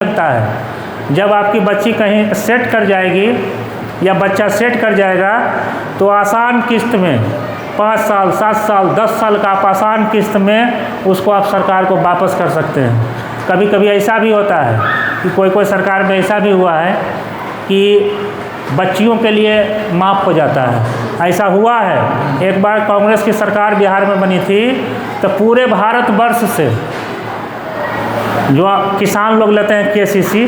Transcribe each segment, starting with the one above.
लगता है। जब आपकी बच्ची कहीं सेट कर जाएगी या बच्चा सेट कर जाएगा तो आसान किस्त में 5 साल 7 साल 10 साल का आप आसान किस्त में उसको आप सरकार को वापस कर सकते हैं। कभी कभी ऐसा भी होता है कि कोई सरकार में ऐसा भी हुआ है कि बच्चियों के लिए माफ़ हो जाता है। ऐसा हुआ है, एक बार कांग्रेस की सरकार बिहार में बनी थी तो पूरे भारतवर्ष से जो किसान लोग लेते हैं केसीसी,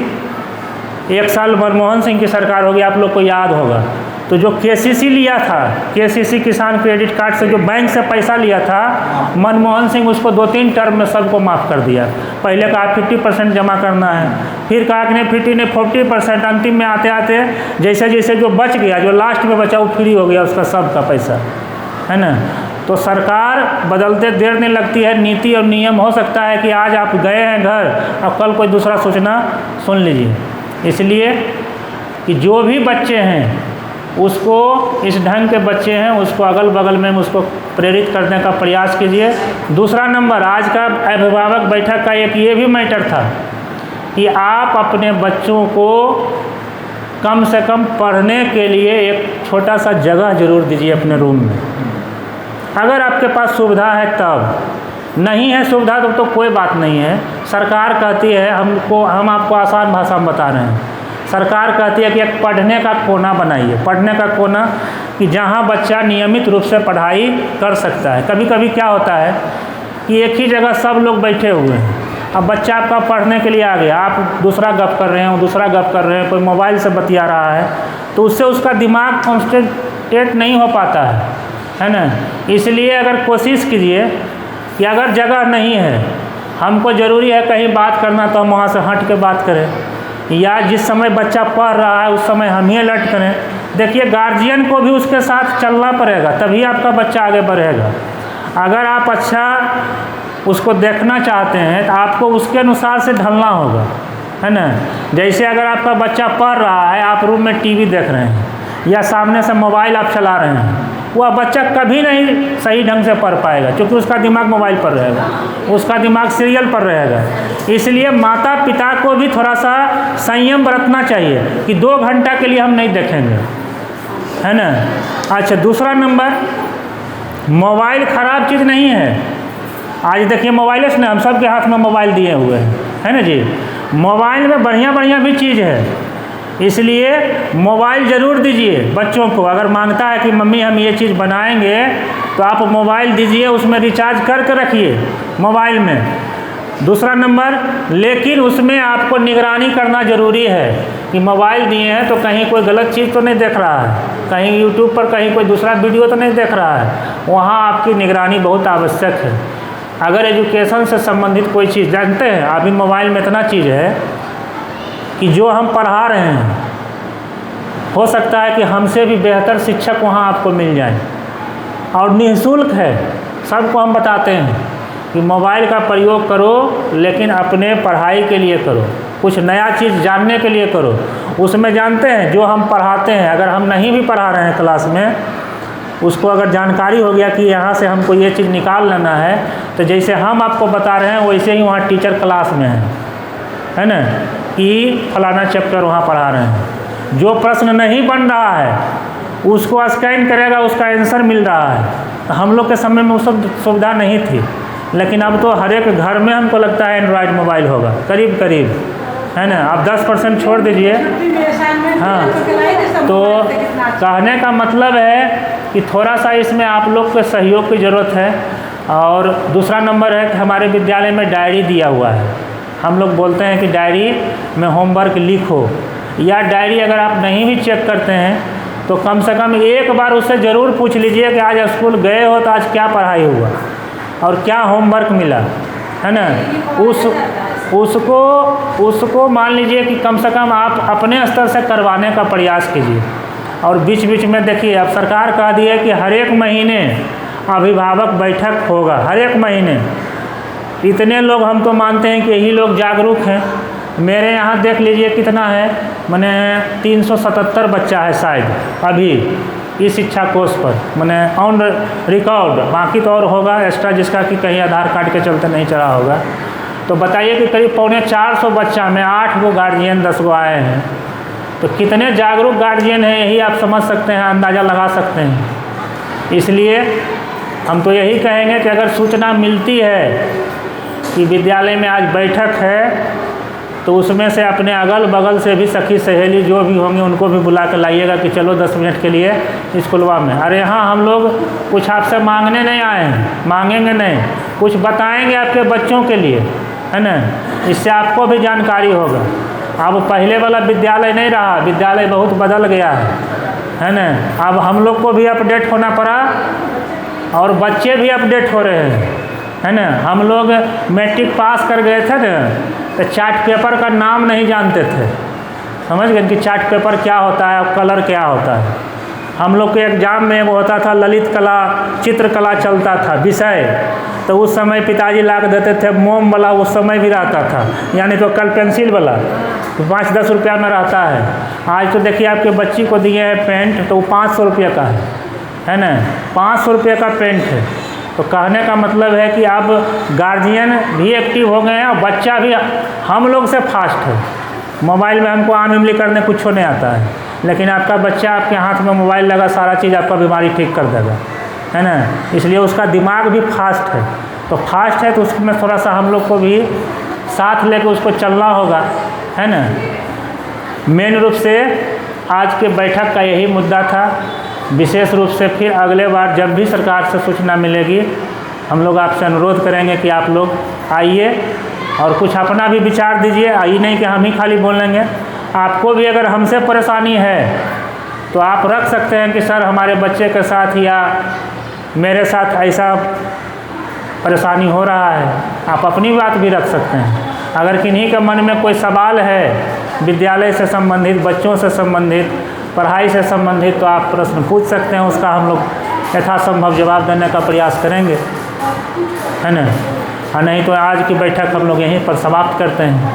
एक साल मनमोहन सिंह की सरकार होगी, आप लोग को याद होगा, तो जो केसीसी लिया था, केसीसी किसान क्रेडिट कार्ड से जो बैंक से पैसा लिया था, मनमोहन सिंह उसको 2-3 टर्म में सबको माफ़ कर दिया। पहले कहा 50% जमा करना है, फिर कहा कि नहीं 50 नहीं 40%, अंतिम में आते आते जैसे जैसे जो बच गया, जो लास्ट में बचा वो फ्री हो गया उसका सबका पैसा, है ना। तो सरकार बदलते देर नहीं लगती है, नीति और नियम हो सकता है कि आज आप गए हैं घर और कल कोई दूसरा सोचना, सुन लीजिए। इसलिए कि जो भी बच्चे हैं उसको, इस ढंग के बच्चे हैं उसको अगल बगल में उसको प्रेरित करने का प्रयास कीजिए। दूसरा नंबर, आज का अभिभावक बैठक का एक ये भी मैटर था कि आप अपने बच्चों को कम से कम पढ़ने के लिए एक छोटा सा जगह ज़रूर दीजिए अपने रूम में, अगर आपके पास सुविधा है तब। नहीं है सुविधा तो कोई बात नहीं है। सरकार कहती है हम आपको आसान भाषा में बता रहे हैं, सरकार कहती है कि एक पढ़ने का कोना बनाइए, पढ़ने का कोना कि जहाँ बच्चा नियमित रूप से पढ़ाई कर सकता है। कभी कभी क्या होता है कि एक ही जगह सब लोग बैठे हुए हैं, अब बच्चा आपका पढ़ने के लिए आ गया, आप दूसरा गप कर रहे हैं, दूसरा गप कर रहे हैं, कोई मोबाइल से बतिया रहा है, तो उससे उसका दिमाग कॉन्सेंट्रेट नहीं हो पाता है ना। इसलिए अगर कोशिश कीजिए कि अगर जगह नहीं है, हमको ज़रूरी है कहीं बात करना तो हम वहाँ से हट के बात करें, या जिस समय बच्चा पढ़ रहा है उस समय हम ही अलर्ट करें। देखिए गार्जियन को भी उसके साथ चलना पड़ेगा, तभी आपका बच्चा आगे बढ़ेगा। अगर आप अच्छा उसको देखना चाहते हैं तो आपको उसके अनुसार से ढलना होगा, है ना। जैसे अगर आपका बच्चा पढ़ रहा है, आप रूम में टीवी देख रहे हैं या सामने से मोबाइल आप चला रहे हैं, वह बच्चा कभी नहीं सही ढंग से पढ़ पाएगा, क्योंकि उसका दिमाग मोबाइल पर रहेगा, उसका दिमाग सीरियल पर रहेगा। इसलिए माता पिता को भी थोड़ा सा संयम बरतना चाहिए कि 2 घंटा के लिए हम नहीं देखेंगे, है ना। अच्छा, दूसरा नंबर, मोबाइल ख़राब चीज़ नहीं है। आज देखिए मोबाइल से ना हम सब के हाथ में मोबाइल दिए हुए हैं, है ना जी। मोबाइल में बढ़िया बढ़िया भी चीज़ है, इसलिए मोबाइल ज़रूर दीजिए बच्चों को। अगर मांगता है कि मम्मी हम ये चीज़ बनाएंगे तो आप मोबाइल दीजिए, उसमें रिचार्ज करके रखिए मोबाइल में। दूसरा नंबर, लेकिन उसमें आपको निगरानी करना ज़रूरी है कि मोबाइल दिए हैं तो कहीं कोई गलत चीज़ तो नहीं देख रहा है, कहीं यूट्यूब पर कहीं कोई दूसरा वीडियो तो नहीं देख रहा है, वहाँ आपकी निगरानी बहुत आवश्यक है। अगर एजुकेशन से संबंधित कोई चीज़, जानते हैं अभी मोबाइल में इतना चीज़ है कि जो हम पढ़ा रहे हैं हो सकता है कि हमसे भी बेहतर शिक्षक वहाँ आपको मिल जाए, और निःशुल्क है। सबको हम बताते हैं कि मोबाइल का प्रयोग करो, लेकिन अपने पढ़ाई के लिए करो, कुछ नया चीज़ जानने के लिए करो। उसमें जानते हैं जो हम पढ़ाते हैं, अगर हम नहीं भी पढ़ा रहे हैं क्लास में, उसको अगर जानकारी हो गया कि यहाँ से हमको ये चीज़ निकाल लेना है, तो जैसे हम आपको बता रहे हैं वैसे ही वहाँ टीचर क्लास में है ना, कि फलाना चैप्टर वहाँ पढ़ा रहे हैं। जो प्रश्न नहीं बन रहा है उसको स्कैन करेगा, उसका आंसर मिल रहा है। तो हम लोग के समय में वो सब सुविधा नहीं थी, लेकिन अब तो हर एक घर में हमको लगता है एंड्रॉयड मोबाइल होगा करीब करीब, है ना। आप 10% छोड़ दीजिए। हाँ, तो कहने का मतलब है कि थोड़ा सा इसमें आप लोग के सहयोग की ज़रूरत है। और दूसरा नंबर है कि हमारे विद्यालय में डायरी दिया हुआ है। हम लोग बोलते हैं कि डायरी में होमवर्क लिखो, या डायरी अगर आप नहीं भी चेक करते हैं तो कम से कम एक बार उससे ज़रूर पूछ लीजिए कि आज स्कूल गए हो तो आज क्या पढ़ाई हुआ और क्या होमवर्क मिला, है ना। उसको मान लीजिए कि कम से कम आप अपने स्तर से करवाने का प्रयास कीजिए। और बीच बीच में देखिए, अब सरकार कह दी है कि हर एक महीने अभिभावक बैठक होगा, हर एक महीने। इतने लोग हम तो मानते हैं कि यही लोग जागरूक हैं। मेरे यहाँ देख लीजिए कितना है, मैंने 377 बच्चा है शायद अभी इस शिक्षा कोर्स पर, मैंने ऑन रिकॉर्ड, बाकी तो और होगा एक्स्ट्रा जिसका कि कहीं आधार कार्ड के चलते नहीं चढ़ा होगा। तो बताइए कि करीब 350 बच्चा में 8 गो गार्जियन 10 गो आए हैं, तो कितने जागरूक गार्जियन हैं यही आप समझ सकते हैं, अंदाज़ा लगा सकते हैं। इसलिए हम तो यही कहेंगे कि अगर सूचना मिलती है कि विद्यालय में आज बैठक है, तो उसमें से अपने अगल बगल से भी सखी सहेली जो भी होंगे उनको भी बुला कर लाइएगा कि चलो 10 मिनट के लिए स्कूलवा में। अरे हाँ, हम लोग कुछ आपसे मांगने नहीं आए हैं, मांगेंगे नहीं, कुछ बताएंगे आपके बच्चों के लिए, है ना। इससे आपको भी जानकारी होगा। अब पहले वाला विद्यालय नहीं रहा, विद्यालय बहुत बदल गया है ना। अब हम लोग को भी अपडेट होना पड़ा और बच्चे भी अपडेट हो रहे हैं, है ना। हम लोग मैट्रिक पास कर गए थे ना, तो चार्ट पेपर का नाम नहीं जानते थे, समझ गए कि चार्ट पेपर क्या होता है और कलर क्या होता है। हम लोग के एग्ज़ाम में वो होता था ललित कला, चित्रकला चलता था विषय, तो उस समय पिताजी ला के देते थे मोम वाला, उस समय भी रहता था, यानी तो कल पेंसिल वाला, तो 5-10 रुपया में रहता है। आज तो देखिए आपके बच्ची को दिए हैं पेंट, तो वो 500 रुपये का है ना, 500 रुपये का पेंट है। तो कहने का मतलब है कि अब गार्जियन भी एक्टिव हो गए हैं और बच्चा भी हम लोग से फास्ट है। मोबाइल में हमको आम इमली करने कुछ नहीं आता है, लेकिन आपका बच्चा आपके हाथ में मोबाइल लगा सारा चीज़ आपका बीमारी ठीक कर देगा, है ना। इसलिए उसका दिमाग भी फास्ट है, तो फास्ट है तो उसमें थोड़ा सा हम लोग को भी साथ लेकर उसको चलना होगा, है ना। मेन रूप से आज के बैठक का यही मुद्दा था। विशेष रूप से फिर अगले बार जब भी सरकार से सूचना मिलेगी, हम लोग आपसे अनुरोध करेंगे कि आप लोग आइए और कुछ अपना भी विचार दीजिए। आई नहीं कि हम ही खाली बोलेंगे, आपको भी अगर हमसे परेशानी है तो आप रख सकते हैं कि सर हमारे बच्चे के साथ या मेरे साथ ऐसा परेशानी हो रहा है, आप अपनी बात भी रख सकते हैं। अगर किन्हीं के मन में कोई सवाल है विद्यालय से संबंधित, बच्चों से संबंधित, पढ़ाई से संबंधित, तो आप प्रश्न पूछ सकते हैं, उसका हम लोग यथासंभव जवाब देने का प्रयास करेंगे, है ना। और नहीं तो आज की बैठक हम लोग यहीं पर समाप्त करते हैं।